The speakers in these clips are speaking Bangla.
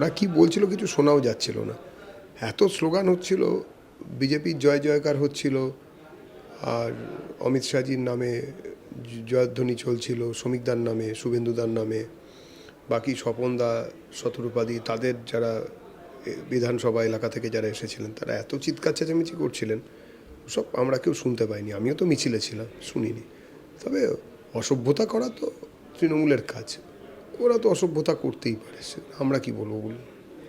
ওরা কি বলছিল কিছু শোনাও যাচ্ছিল না, এত স্লোগান হচ্ছিল, বিজেপির জয় জয়কার হচ্ছিল, আর অমিত শাহজির নামে জয়ধ্বনি চলছিল, শ্রমিকদার নামে, শুভেন্দুদার নামে, বাকি স্বপনদা, শতরূপাদি, তাদের যারা বিধানসভা এলাকা থেকে যারা এসেছিলেন তারা এত চিৎকার চেঁচামেচি করছিলেন, সব আমরা কেউ শুনতে পাইনি। আমিও তো মিছিলে ছিলাম, শুনিনি। তবে অসভ্যতা করা তো তৃণমূলের কাজ, ওরা তো অসভ্যতা করতেই পারে, আমরা কি বলবো বলুন।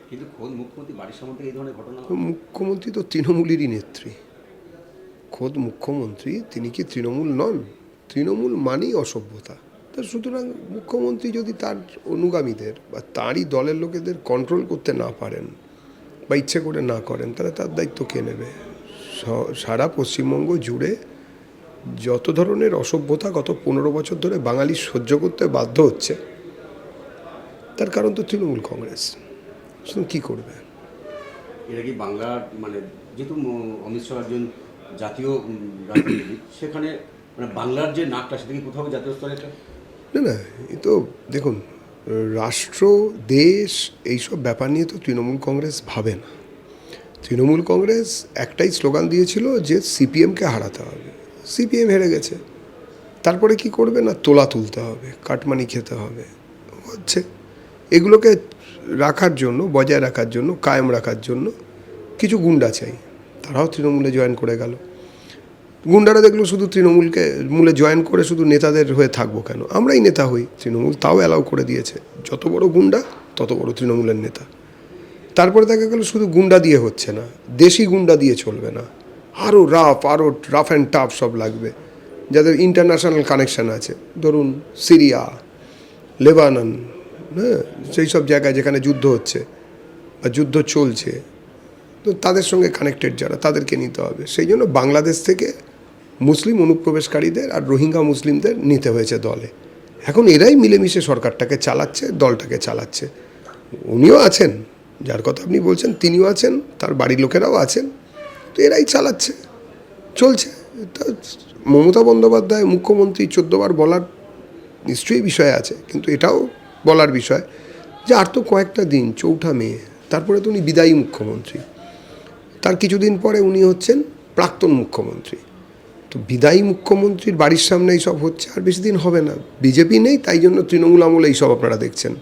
কিন্তু খোদ মুখ্যমন্ত্রী বাড়ির সামনে এই ধরনের ঘটনা, মুখ্যমন্ত্রী তো তৃণমূলেরই নেত্রী, খোদ মুখ্যমন্ত্রী, তিনি কি তৃণমূল নন? তৃণমূল মানেই অসভ্যতা। তা সুতরাং মুখ্যমন্ত্রী যদি তার অনুগামীদের বা তারই দলের লোকেদের কন্ট্রোল করতে না পারেন বা ইচ্ছে করে না করেন, তাহলে তার দায়িত্ব কে নেবে? সারা পশ্চিমবঙ্গ জুড়ে যত ধরনের অসভ্যতা গত 15 বছর ধরে বাঙালি সহ্য করতে বাধ্য হচ্ছে, তার কারণ তো তৃণমূল কংগ্রেস। কী করবে? এটা কি বাংলার মানে যেহেতু অমিত শাহ একজন জাতীয় রাজনীতিবিদ, সেখানে মানে বাংলার যে নাকটা সেটা কি কোথাও জাতীয় স্তরে না না, এ তো দেখুন, রাষ্ট্র, দেশ, এইসব ব্যাপার নিয়ে তো তৃণমূল কংগ্রেস ভাবে না। তৃণমূল কংগ্রেস একটাই স্লোগান দিয়েছিল যে সিপিএমকে হারাতে হবে। সিপিএম হেরে গেছে, তারপরে কি করবে না, তোলা তুলতে হবে, কাটমানি খেতে হবে, হচ্ছে। এগুলোকে রাখার জন্য, বজায় রাখার জন্য, কায়েম রাখার জন্য কিছু গুন্ডা চাই, তারাও তৃণমূলে জয়েন করে গেল। গুন্ডারা দেখলো শুধু তৃণমূলকে মূলে জয়েন করে শুধু নেতাদের হয়ে থাকবো কেন, আমরাই নেতা হই। তৃণমূল তাও অ্যালাউ করে দিয়েছে, যত বড় গুন্ডা তত বড় তৃণমূলের নেতা। তারপরে দেখা গেল শুধু গুন্ডা দিয়ে হচ্ছে না, দেশি গুন্ডা দিয়ে চলবে না, আরও রাফ অ্যান্ড টাফ সব লাগবে, যাদের ইন্টারন্যাশনাল কানেকশান আছে, ধরুন সিরিয়া, লেবানন, হ্যাঁ, সেই সব জায়গায় যেখানে যুদ্ধ হচ্ছে বা যুদ্ধ চলছে, তো তাদের সঙ্গে কানেক্টেড যারা, তাদেরকে নিতে হবে। সেই জন্য বাংলাদেশ থেকে মুসলিম অনুপ্রবেশকারীদের আর রোহিঙ্গা মুসলিমদের নিতে হয়েছে দলে। এখন এরাই মিলেমিশে সরকারটাকে চালাচ্ছে, দলটাকে চালাচ্ছে। উনিও আছেন, যার কথা আপনি বলছেন তিনিও আছেন, তার বাড়ির লোকেরাও আছেন, তো এরাই চালাচ্ছে, চলছে। তা মমতা বন্দ্যোপাধ্যায় মুখ্যমন্ত্রী 14 বার বলার নিশ্চয়ই বিষয় আছে, কিন্তু এটাও বলার বিষয় যে আর তো কয়েকটা দিন, 4 মে, তারপরে তো উনি বিদায়ী মুখ্যমন্ত্রী, তার কিছুদিন পরে উনি হচ্ছেন প্রাক্তন মুখ্যমন্ত্রী। তো বিদায়ী মুখ্যমন্ত্রীর বাড়ির সামনে এইসব হচ্ছে, আর বেশি দিন হবে না। বিজেপি নেই, তাই জন্য তৃণমূল আমলে এইসব আপনারা দেখছেন,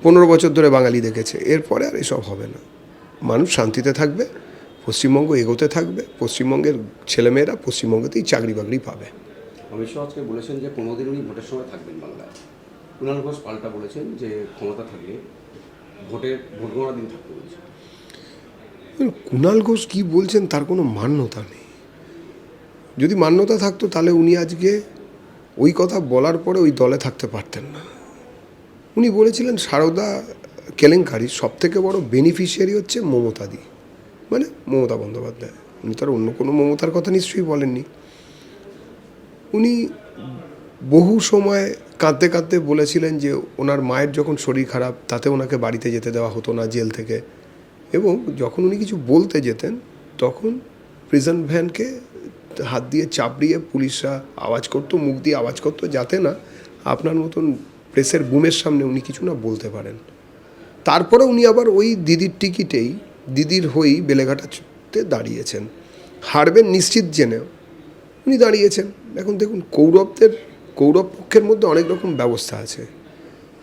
15 বছর ধরে বাঙালি দেখেছে। এরপরে আর এসব হবে না, মানুষ শান্তিতে থাকবে, পশ্চিমবঙ্গ এগোতে থাকবে, পশ্চিমবঙ্গের ছেলেমেয়েরা পশ্চিমবঙ্গতেই চাকরি বাকরি পাবে। অমিত শাহ আজকে বলেছেন যে 15 দিন উনি ভোটের সময় থাকবেন বাংলায়। কুণাল ঘোষ পাল্টা বলেছেন যে ক্ষমতা থাকলে ভোট গণনার দিন থাকতে বলেছেন। কুণাল ঘোষ কী বলছেন তার কোনো মান্যতা নেই। যদি মান্যতা থাকতো তাহলে উনি আজকে ওই কথা বলার পরে ওই দলে থাকতে পারতেন না। উনি বলেছিলেন সারদা কেলেঙ্কারির সবথেকে বড় বেনিফিশিয়ারি হচ্ছে মমতাদি, মানে মমতা বন্দ্যোপাধ্যায়। উনি তার অন্য কোনো মমতার কথা নিশ্চয়ই বলেননি। উনি বহু সময় কাঁদতে কাঁদতে বলেছিলেন যে ওনার মায়ের যখন শরীর খারাপ, তাতে ওনাকে বাড়িতে যেতে দেওয়া হতো না জেল থেকে, এবং যখন উনি কিছু বলতে যেতেন তখন প্রিজন ভ্যানকে হাত দিয়ে চাপড়িয়ে পুলিশরা আওয়াজ করতো, মুখ দিয়ে আওয়াজ করতো, যাতে না আপনার মতন প্রেসের বুমের সামনে উনি কিছু না বলতে পারেন। তারপরে উনি আবার ওই দিদির টিকিটেই, দিদির হয়েই বেলেঘাটাতে দাঁড়িয়েছেন, হারবেন নিশ্চিত জেনেও উনি দাঁড়িয়েছেন। এখন দেখুন, কৌরব পক্ষের মধ্যে অনেক রকম ব্যবস্থা আছে।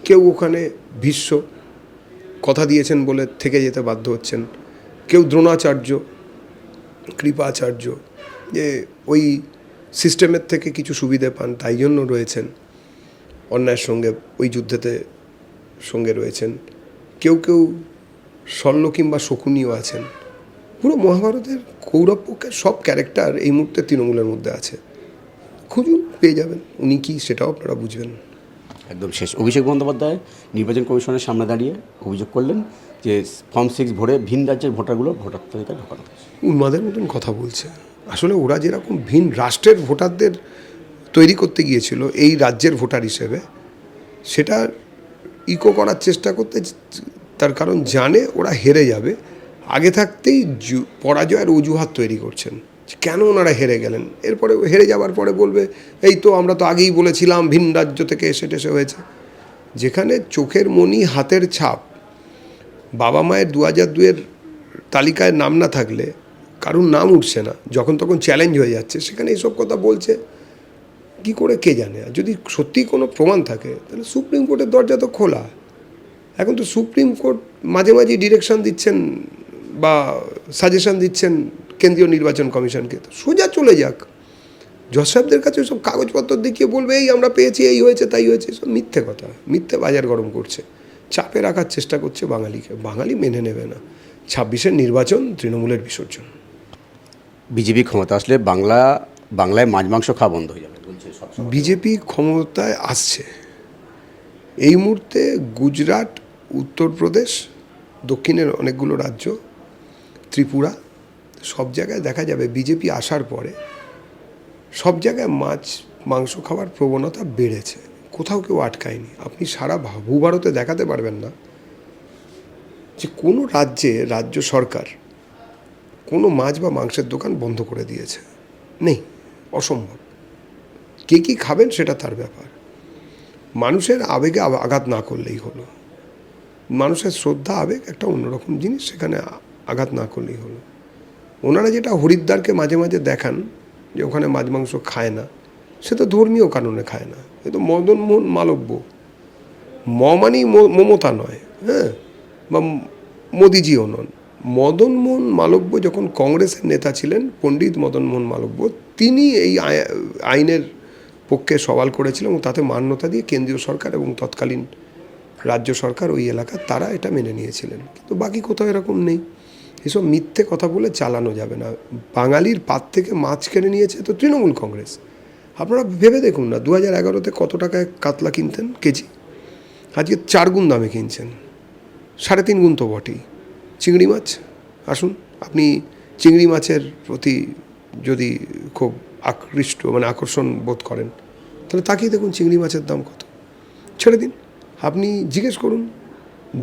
কেউ ওখানে ভীষ্ম, কথা দিয়েছেন বলে থেকে যেতে বাধ্য হচ্ছেন, কেউ দ্রোণাচার্য, কৃপাচার্য, যে ওই সিস্টেমের থেকে কিছু সুবিধে পান তাই জন্য রয়েছেন, অন্যায়ের সঙ্গে ওই যুদ্ধেতে সঙ্গে রয়েছেন, কেউ কেউ শল্য কিংবা শকুনিও আছেন। পুরো মহাভারতের কৌরব পক্ষের সব ক্যারেক্টার এই মুহূর্তে তৃণমূলের মধ্যে আছে, খুঁজুন পেয়ে যাবেন। উনি কি সেটাও আপনারা বুঝবেন। একদম শেষ, অভিষেক বন্দ্যোপাধ্যায় নির্বাচন কমিশনের সামনে দাঁড়িয়ে অভিযোগ করলেন যে ফর্ম 6 ভরে ভিন রাজ্যের ভোটারগুলো ভোটার তালিকায় ঢোকানো হয়েছে। উন্মাদের মতন কথা বলছে। আসলে ওরা যেরকম ভিন রাষ্ট্রের ভোটারদের তৈরি করতে গিয়েছিল এই রাজ্যের ভোটার হিসেবে, সেটা ইকো করার চেষ্টা করতে, তার কারণ জানে ওরা হেরে যাবে, আগে থাকতেই পরাজয়ের অজুহাত তৈরি করছেন কেন ওনারা হেরে গেলেন। এরপরে হেরে যাওয়ার পরে বলবে এই তো আমরা তো আগেই বলেছিলাম ভিন রাজ্য থেকে এসে টেসে হয়েছে। যেখানে চোখের মণি, হাতের ছাপ, বাবা মায়ের 2002-এর তালিকায় নাম না থাকলে কারুর নাম উঠছে না, যখন তখন চ্যালেঞ্জ হয়ে যাচ্ছে, সেখানে এইসব কথা বলছে কী করে কে জানে। আর যদি সত্যি কোনো প্রমাণ থাকে তাহলে সুপ্রিম কোর্টের দরজা তো খোলা। এখন তো সুপ্রিম কোর্ট মাঝে মাঝে ডিরেকশন দিচ্ছেন বা সাজেশন দিচ্ছেন কেন্দ্রীয় নির্বাচন কমিশনকে, তো সোজা চলে যাক। জজ সাহেবদের কাছে সব কাগজপত্র দেখিয়ে বলবে এই আমরা পেয়েছি, এই হয়েছে, তাই হয়েছে, সব মিথ্যে কথা, মিথ্যে বাজার গরম করছে, চাপে রাখার চেষ্টা করছে বাঙালিকে। বাঙালি মেনে নেবে না। 26-এর নির্বাচন তৃণমূলের বিসর্জন। বিজেপি ক্ষমতা আসলে বাংলায় মাছ মাংস খাওয়া বন্ধ হয়ে যাবে বলছে সব। বিজেপি ক্ষমতায় আসছে এই মুহূর্তে গুজরাট, উত্তরপ্রদেশ, দক্ষিণের অনেকগুলো রাজ্য, ত্রিপুরা, সব জায়গায় দেখা যাবে বিজেপি আসার পরে সব জায়গায় মাছ মাংস খাওয়ার প্রবণতা বেড়েছে। কোথাও কেউ আটকায়নি। আপনি সারা ভূভারতে দেখাতে পারবেন না যে কোনো রাজ্যে রাজ্য সরকার কোনো মাছ বা মাংসের দোকান বন্ধ করে দিয়েছে, নেই, অসম্ভব। কে কী খাবেন সেটা তার ব্যাপার। মানুষের আবেগে আঘাত না করলেই হলো। মানুষের শ্রদ্ধা আবেগ একটা অন্যরকম জিনিস, সেখানে আঘাত না করলেই হলো। ওনারা যেটা হরিদ্বারকে মাঝে মাঝে দেখান যে ওখানে মাছ মাংস খায় না, সে তো ধর্মীয় কারণে খায় না, এ তো মদন মোহন মালব্য। মানেই মমতা নয়, হ্যাঁ, বা মোদিজিও নন। মদন মোহন মালব্য যখন কংগ্রেসের নেতা ছিলেন, পণ্ডিত মদন মোহন মালব্য, তিনি এই আইনের পক্ষে সওয়াল করেছিলেন এবং তাতে মান্যতা দিয়ে কেন্দ্রীয় সরকার এবং তৎকালীন রাজ্য সরকার ওই এলাকার তারা এটা মেনে নিয়েছিলেন। কিন্তু বাকি কোথাও এরকম নেই। এসব মিথ্যে কথা বলে চালানো যাবে না। বাঙালির পাত থেকে মাছ কেড়ে নিয়েছে তো তৃণমূল কংগ্রেস। আপনারা ভেবে দেখুন না, 2011-তে কত টাকায় কাতলা কিনতেন কেজি, আজকে 4 গুণ দামে কিনছেন, 3.5 গুণ তো বটেই। চিংড়ি মাছ, আসুন আপনি চিংড়ি মাছের প্রতি যদি খুব আকর্ষণ বোধ করেন তাহলে তাকিয়ে দেখুন চিংড়ি মাছের দাম কত। ছেড়ে দিন, আপনি জিজ্ঞেস করুন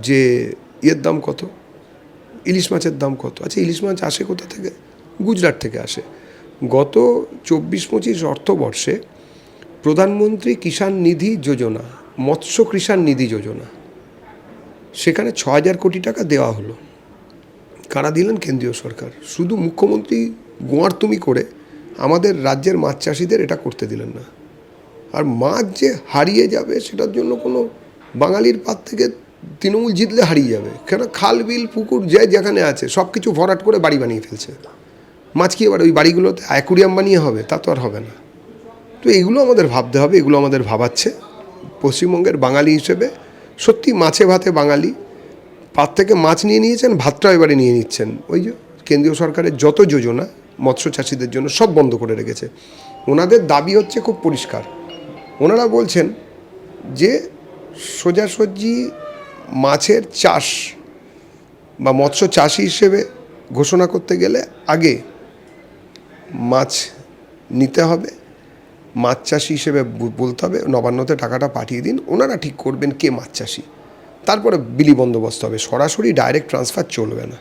যে এর দাম কত, ইলিশ মাছের দাম কত। আচ্ছা, ইলিশ মাছ আসে কোথা থেকে? গুজরাট থেকে আসে। গত 24-25 অর্থবর্ষে প্রধানমন্ত্রী কিষাণ নিধি যোজনা, মৎস্য কিষাণ নিধি যোজনা, সেখানে 6,000 কোটি টাকা দেওয়া হলো। কারা দিলেন? কেন্দ্রীয় সরকার। শুধু মুখ্যমন্ত্রী গোয়ারতুমি করে আমাদের রাজ্যের মাছ চাষিদের এটা করতে দিলেন না। আর মাছ যে হারিয়ে যাবে সেটার জন্য কোনো বাঙালির পাত থেকে তৃণমূল জিতলে হারিয়ে যাবে কেন? খাল বিল পুকুর যে যেখানে আছে সব কিছু ভরাট করে বাড়ি বানিয়ে ফেলছে। মাছ কি এবার ওই বাড়িগুলোতে অ্যাকুরিয়াম বানিয়ে হবে? তা তো আর হবে না। তো এগুলো আমাদের ভাবতে হবে, এগুলো আমাদের ভাবাচ্ছে। পশ্চিমবঙ্গের বাঙালি হিসেবে সত্যি মাছে ভাতে বাঙালি, পাত থেকে মাছ নিয়ে নিয়েছেন, ভাতটা এবারে নিয়ে নিচ্ছেন। ওই যে কেন্দ্রীয় সরকারের যত যোজনা মৎস্য চাষিদের জন্য সব বন্ধ করে রেখেছে। ওনাদের দাবি হচ্ছে খুব পরিষ্কার। ওনারা বলছেন যে সোজাসুজি মাছের চাষ বা মৎস্য চাষি হিসেবে ঘোষণা করতে গেলে আগে মাছ নিতে হবে, মাছ চাষি হিসেবে বলতে হবে, নবান্নতে টাকাটা পাঠিয়ে দিন, ওনারা ঠিক করবেন কে মাছ চাষি, তারপরে বিলি বন্দোবস্ত হবে। সরাসরি ডাইরেক্ট ট্রান্সফার চলবে না।